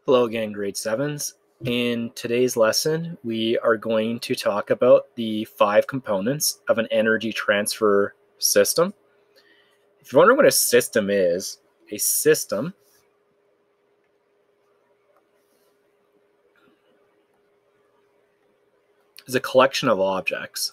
Hello again, grade 7s. In today's lesson, we are going to talk about the 5 components of an energy transfer system. If you're wondering what a system is a collection of objects.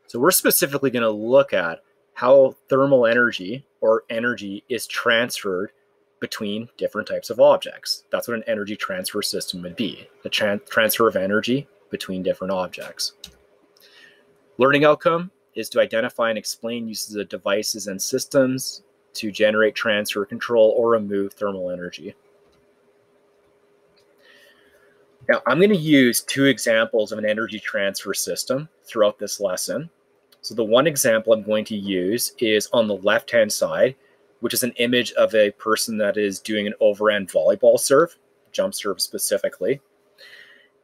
So we're specifically going to look at how thermal energy or energy is transferred between different types of objects. That's what an energy transfer system would be, the transfer of energy between different objects. Learning outcome is to identify and explain uses of devices and systems to generate, transfer, control, or remove thermal energy. Now, I'm going to use 2 examples of an energy transfer system throughout this lesson. So the one example I'm going to use is on the left-hand side, which is an image of a person that is doing an overhand volleyball serve, jump serve specifically.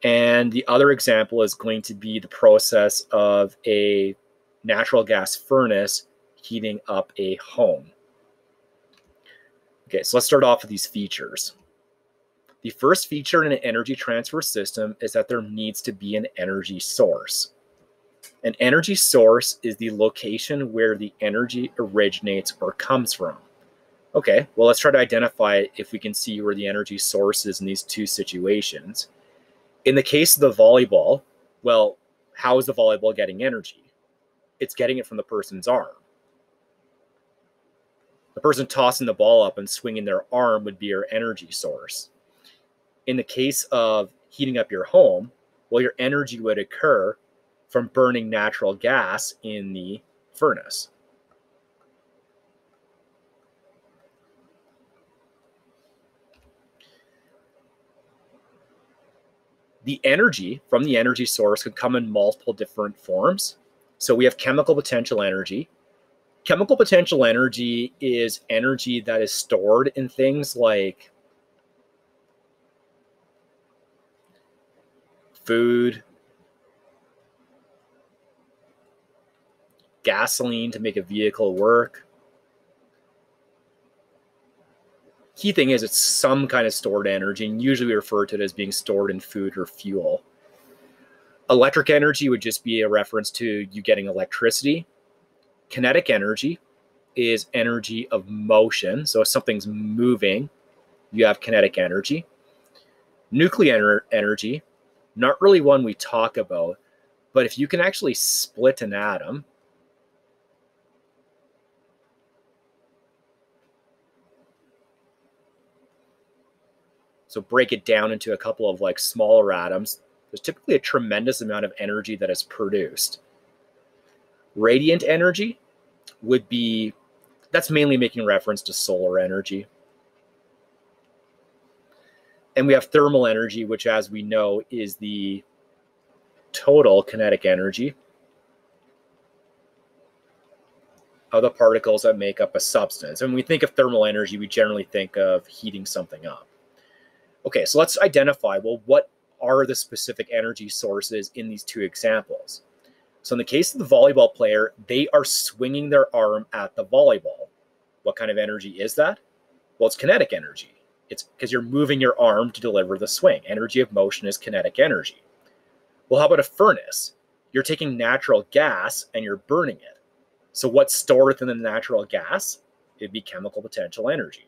And the other example is going to be the process of a natural gas furnace heating up a home. Okay, so let's start off with these features. The first feature in an energy transfer system is that there needs to be an energy source. An energy source is the location where the energy originates or comes from. Okay, well, let's try to identify if we can see where the energy source is in these 2 situations. In the case of the volleyball, well, how is the volleyball getting energy? It's getting it from the person's arm. The person tossing the ball up and swinging their arm would be your energy source. In the case of heating up your home, well, your energy would occur from burning natural gas in the furnace. The energy from the energy source could come in multiple different forms. So we have chemical potential energy. Chemical potential energy is energy that is stored in things like food, gasoline to make a vehicle work. Key thing is it's some kind of stored energy, and usually we refer to it as being stored in food or fuel. Electric energy would just be a reference to you getting electricity. Kinetic energy is energy of motion. So if something's moving, you have kinetic energy. Nuclear energy, not really one we talk about, but if you can actually split an atom, so break it down into a couple of like smaller atoms, there's typically a tremendous amount of energy that is produced. Radiant energy would be, that's mainly making reference to solar energy. And we have thermal energy, which, as we know, is the total kinetic energy of the particles that make up a substance. And when we think of thermal energy, we generally think of heating something up. Okay, so let's identify, well, what are the specific energy sources in these 2 examples? So in the case of the volleyball player, they are swinging their arm at the volleyball. What kind of energy is that? Well, it's kinetic energy. It's because you're moving your arm to deliver the swing. Energy of motion is kinetic energy. Well, how about a furnace? You're taking natural gas and you're burning it. So what's stored within the natural gas? It'd be chemical potential energy.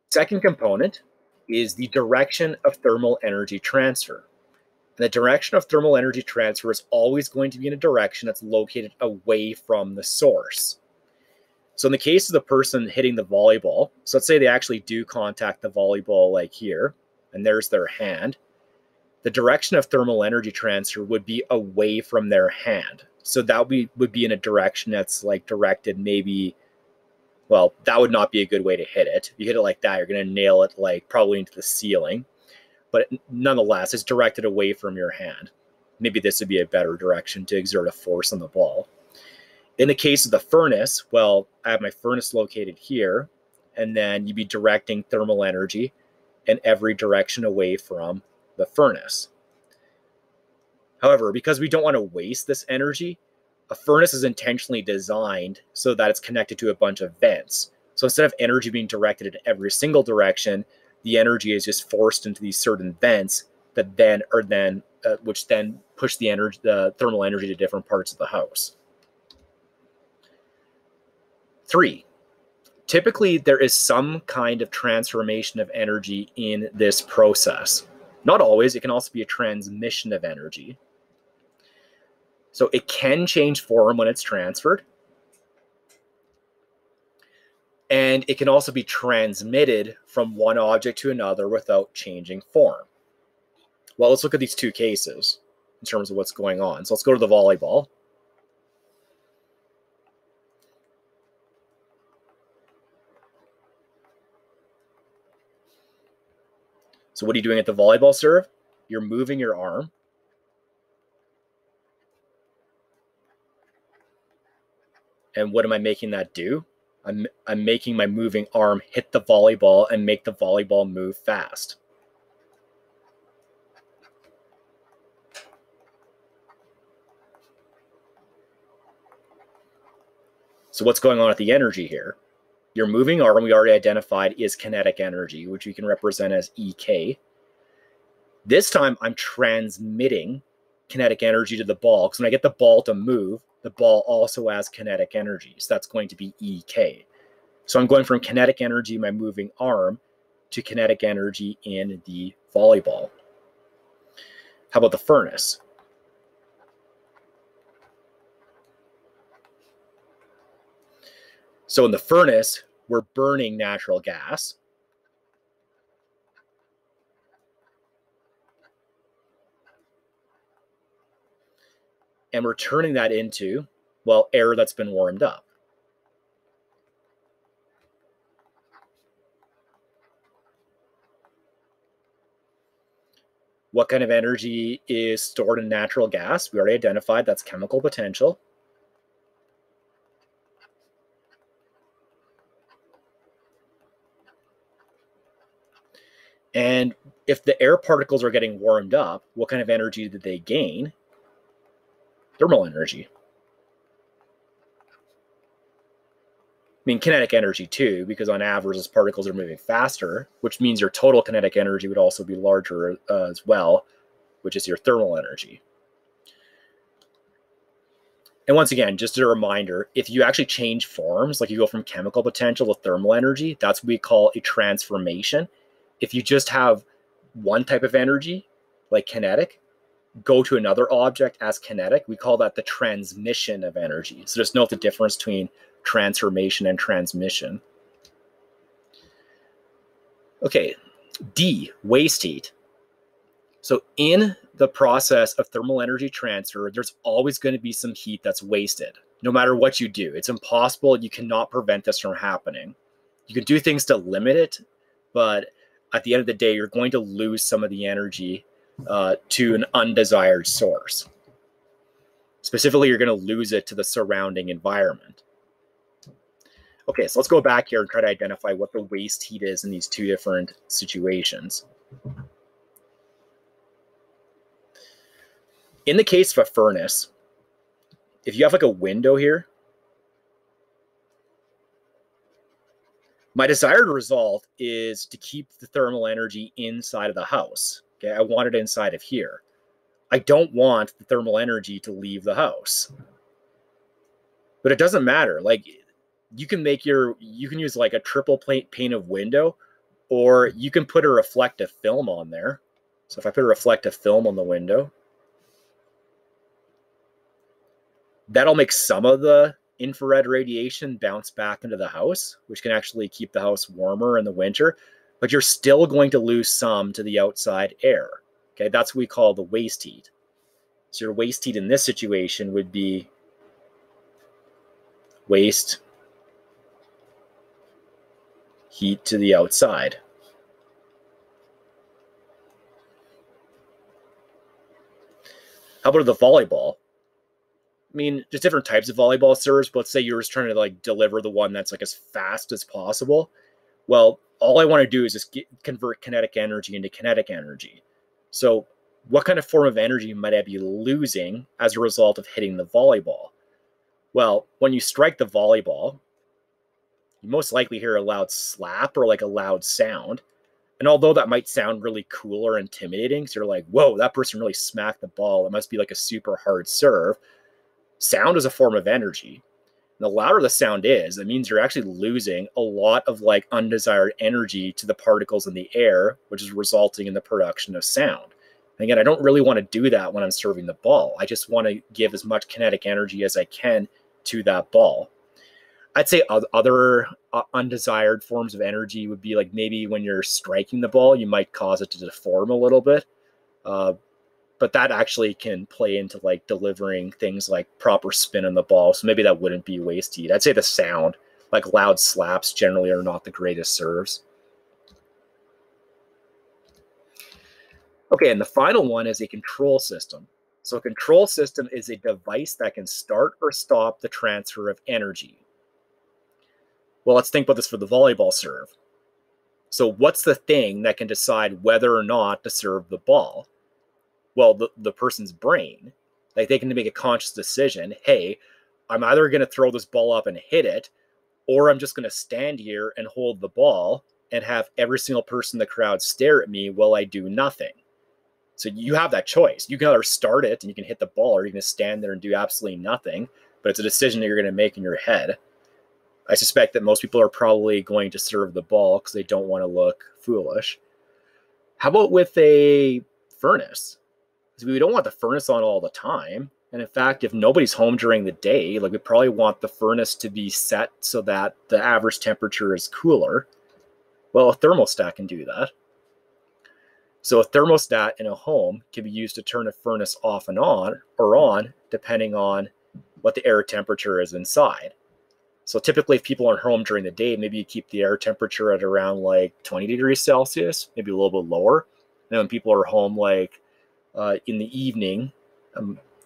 Second component is the direction of thermal energy transfer. And the direction of thermal energy transfer is always going to be in a direction that's located away from the source. So in the case of the person hitting the volleyball, so let's say they actually do contact the volleyball like here, and there's their hand. The direction of thermal energy transfer would be away from their hand. So that would be in a direction that's like directed maybe, well, that would not be a good way to hit it. If you hit it like that, you're going to nail it like probably into the ceiling. But nonetheless, it's directed away from your hand. Maybe this would be a better direction to exert a force on the ball. In the case of the furnace, well, I have my furnace located here, and then you'd be directing thermal energy in every direction away from the furnace. However, because we don't want to waste this energy, a furnace is intentionally designed so that it's connected to a bunch of vents. So instead of energy being directed in every single direction, the energy is just forced into these certain vents that which then push the thermal energy to different parts of the house. 3, typically there is some kind of transformation of energy in this process. Not always, it can also be a transmission of energy. So it can change form when it's transferred. And it can also be transmitted from one object to another without changing form. Well, let's look at these two cases in terms of what's going on. So let's go to the volleyball. So what are you doing at the volleyball serve? You're moving your arm. And what am I making that do? I'm making my moving arm hit the volleyball and make the volleyball move fast. So what's going on with the energy here? Your moving arm, we already identified, is kinetic energy, which we can represent as EK. This time I'm transmitting kinetic energy to the ball, because when I get the ball to move, the ball also has kinetic energy. So that's going to be EK. So I'm going from kinetic energy in my moving arm to kinetic energy in the volleyball. How about the furnace? So in the furnace, we're burning natural gas. And we're turning that into, well, air that's been warmed up. What kind of energy is stored in natural gas? We already identified that's chemical potential. And if the air particles are getting warmed up, what kind of energy did they gain? Thermal energy. I mean, kinetic energy too, because on average, those particles are moving faster, which means your total kinetic energy would also be larger as well, which is your thermal energy. And once again, just a reminder, if you actually change forms, like you go from chemical potential to thermal energy, that's what we call a transformation. If you just have one type of energy, like kinetic, go to another object as kinetic, we call that the transmission of energy. So just note the difference between transformation and transmission. Okay, D, waste heat. So in the process of thermal energy transfer, there's always going to be some heat that's wasted, no matter what you do. It's impossible. You cannot prevent this from happening. You can do things to limit it, but at the end of the day, you're going to lose some of the energy to an undesired source. Specifically, you're going to lose it to the surrounding environment. Okay, so let's go back here and try to identify what the waste heat is in these two different situations. In the case of a furnace, if you have like a window here, my desired result is to keep the thermal energy inside of the house. Okay, I want it inside of here. I don't want the thermal energy to leave the house. But it doesn't matter. Like you can use like a triple pane of window, or you can put a reflective film on there. So if I put a reflective film on the window, that'll make some of the infrared radiation bounce back into the house, which can actually keep the house warmer in the winter, but you're still going to lose some to the outside air. Okay, that's what we call the waste heat. So your waste heat in this situation would be waste heat to the outside. How about the volleyball? I mean, there's different types of volleyball serves, but let's say you're just trying to like deliver the one that's like as fast as possible. Well, all I want to do is just convert kinetic energy into kinetic energy. So what kind of form of energy might I be losing as a result of hitting the volleyball? Well, when you strike the volleyball, you most likely hear a loud slap or like a loud sound. And although that might sound really cool or intimidating, so you're like, whoa, that person really smacked the ball. It must be like a super hard serve. Sound is a form of energy. And the louder the sound is, it means you're actually losing a lot of like undesired energy to the particles in the air, which is resulting in the production of sound. And again, I don't really want to do that when I'm serving the ball. I just want to give as much kinetic energy as I can to that ball. I'd say other undesired forms of energy would be like maybe when you're striking the ball, you might cause it to deform a little bit. But that actually can play into like delivering things like proper spin on the ball. So maybe that wouldn't be waste heat. I'd say the sound, like loud slaps generally are not the greatest serves. Okay, and the final one is a control system. So a control system is a device that can start or stop the transfer of energy. Well, let's think about this for the volleyball serve. So what's the thing that can decide whether or not to serve the ball? Well, the person's brain. Like they can make a conscious decision, hey, I'm either going to throw this ball up and hit it, or I'm just going to stand here and hold the ball and have every single person in the crowd stare at me while I do nothing. So you have that choice. You can either start it and you can hit the ball, or you can stand there and do absolutely nothing, but it's a decision that you're going to make in your head. I suspect that most people are probably going to serve the ball because they don't want to look foolish. How about with a furnace? Because we don't want the furnace on all the time. And in fact, if nobody's home during the day, like we probably want the furnace to be set so that the average temperature is cooler. Well, a thermostat can do that. So a thermostat in a home can be used to turn a furnace off and on, or on, depending on what the air temperature is inside. So typically if people are home during the day, maybe you keep the air temperature at around like 20 degrees Celsius, maybe a little bit lower. And when people are home like in the evening,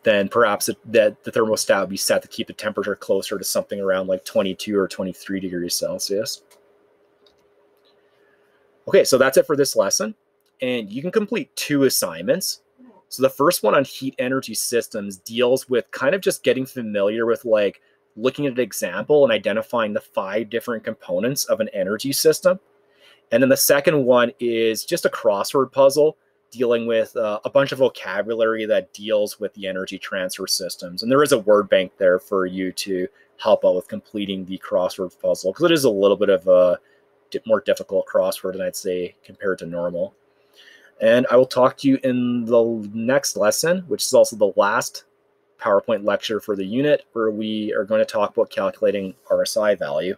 then perhaps the thermostat would be set to keep the temperature closer to something around like 22 or 23 degrees Celsius. Okay, so that's it for this lesson. And you can complete 2 assignments. So the first one on heat energy systems deals with kind of just getting familiar with like looking at an example and identifying the 5 different components of an energy system. And then the second one is just a crossword puzzle dealing with a bunch of vocabulary that deals with the energy transfer systems. And there is a word bank there for you to help out with completing the crossword puzzle, because it is a little bit of a more difficult crossword than I'd say compared to normal. And I will talk to you in the next lesson, which is also the last PowerPoint lecture for the unit, where we are going to talk about calculating RSI value.